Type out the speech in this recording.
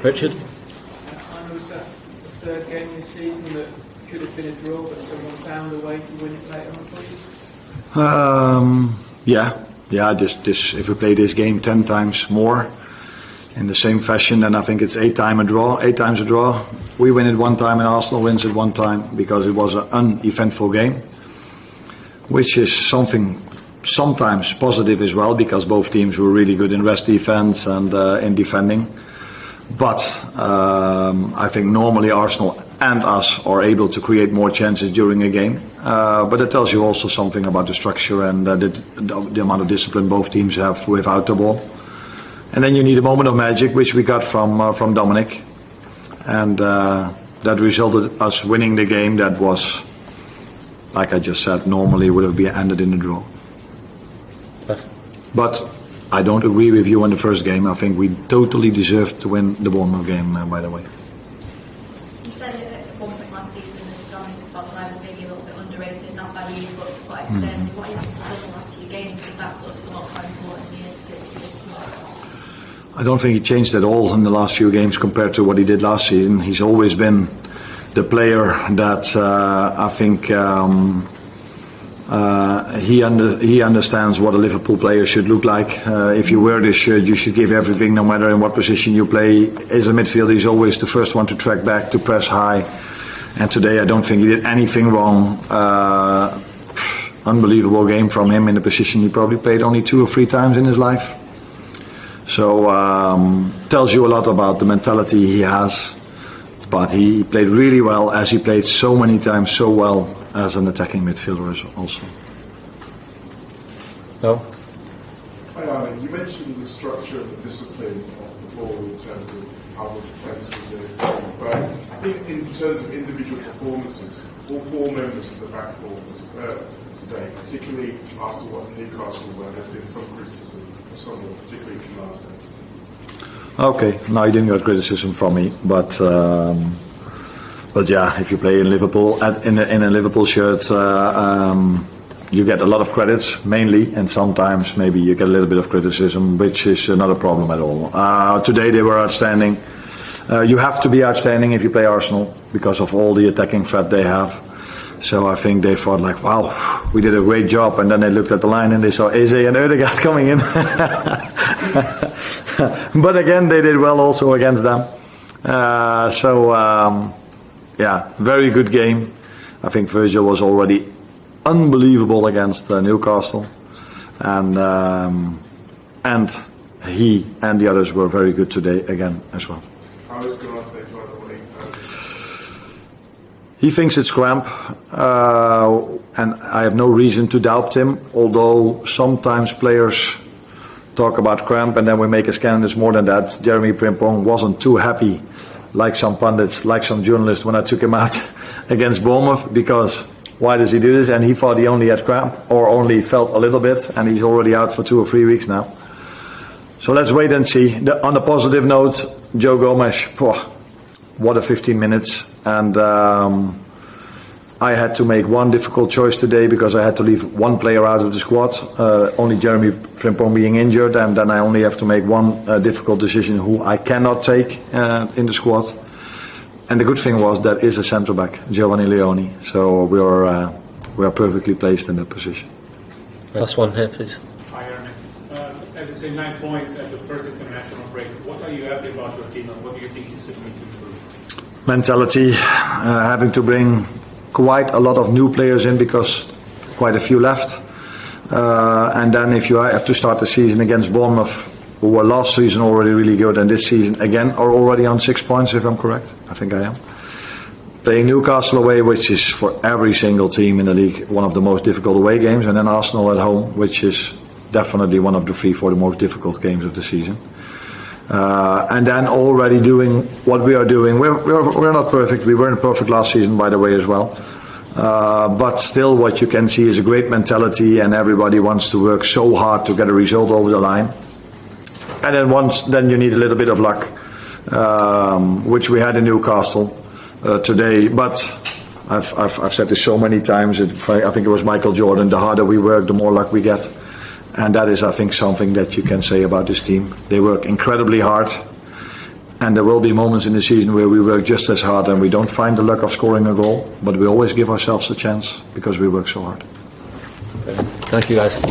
Richard? I know that the third game this season that could have been a draw, but someone found a way to win it later on for you? If we play this game 10 times more in the same fashion, then I think it's 8 times a draw. We win it 1 time and Arsenal wins it 1 time because it was an uneventful game, which is something sometimes positive as well because both teams were really good in rest defense and in defending. But I think normally Arsenal and us are able to create more chances during a game. But it tells you also something about the structure and the amount of discipline both teams have without the ball. And then you need a moment of magic, which we got from Dominic. And that resulted us winning the game that was, like I just said, normally would have been ended in a draw. But I don't agree with you on the first game. I think we totally deserved to win the Bournemouth game, by the way. You said it at one point last season that Dominic's Barcelona was maybe a little bit underrated, not by you, but quite externally. What is it in the last few games? Is that sort of sum up how important he is to this team? I don't think he changed at all in the last few games compared to what he did last season. He's always been the player that I think he understands what a Liverpool player should look like. If you wear this shirt, you should give everything, no matter in what position you play. As a midfielder, he's always the first one to track back, to press high. And today, I don't think he did anything wrong. Unbelievable game from him in the position he probably played only 2 or 3 times in his life. So tells you a lot about the mentality he has. But he played really well, as he played so many times so well as an attacking midfielder also. No? Hi Arne, you mentioned the structure and the discipline of the ball in terms of how the defence was there. But I think in terms of individual performances, all 4 members of the back four today, particularly after what Newcastle were, there has been some criticism of someone, particularly from last night. Okay, no, you didn't get criticism from me, but yeah, if you play in Liverpool in a Liverpool shirt, you get a lot of credits mainly, and sometimes maybe you get a little bit of criticism, which is not a problem at all. Today they were outstanding. You have to be outstanding if you play Arsenal because of all the attacking threat they have. So I think they thought like, wow, we did a great job, and then they looked at the line and they saw Eze and Ødegaard coming in. But again, they did well also against them. Yeah, very good game. I think Virgil was already unbelievable against Newcastle, and he and the others were very good today again as well. How is Galante, by the way? He thinks it's cramp, and I have no reason to doubt him, although sometimes players talk about cramp and then we make a scan and it's more than that. Jeremy Frimpong wasn't too happy, like some pundits, like some journalists, when I took him out against Bournemouth, because why does he do this? And he thought he only had cramp or only felt a little bit, and he's already out for 2 or 3 weeks now. So let's wait and see. On a positive note, Joe Gomez, what a 15 minutes. And I had to make one difficult choice today because I had to leave one player out of the squad, only Jeremy Frimpong being injured, and then I only have to make one difficult decision who I cannot take in the squad. And the good thing was that is a centre back, Giovanni Leoni, so we are perfectly placed in that position. Last one here, please. Hi, Arne. As you say, 9 points at the first international break. What are you happy about your team, and what do you think you still need to improve? Mentality, having to bring quite a lot of new players in because quite a few left. And then if you have to start the season against Bournemouth, who were last season already really good, and this season again are already on 6 points, if I'm correct. I think I am. Playing Newcastle away, which is for every single team in the league one of the most difficult away games, and then Arsenal at home, which is definitely one of the 3-4 most difficult games of the season. And then already doing what we are doing. We're not perfect. We weren't perfect last season, by the way, as well. But still, what you can see is a great mentality, and everybody wants to work so hard to get a result over the line. And then you need a little bit of luck, which we had in Newcastle today. But I've said this so many times. I think it was Michael Jordan. The harder we work, the more luck we get. And that is, I think, something that you can say about this team. They work incredibly hard. And there will be moments in the season where we work just as hard and we don't find the luck of scoring a goal, but we always give ourselves a chance because we work so hard. Thank you, guys.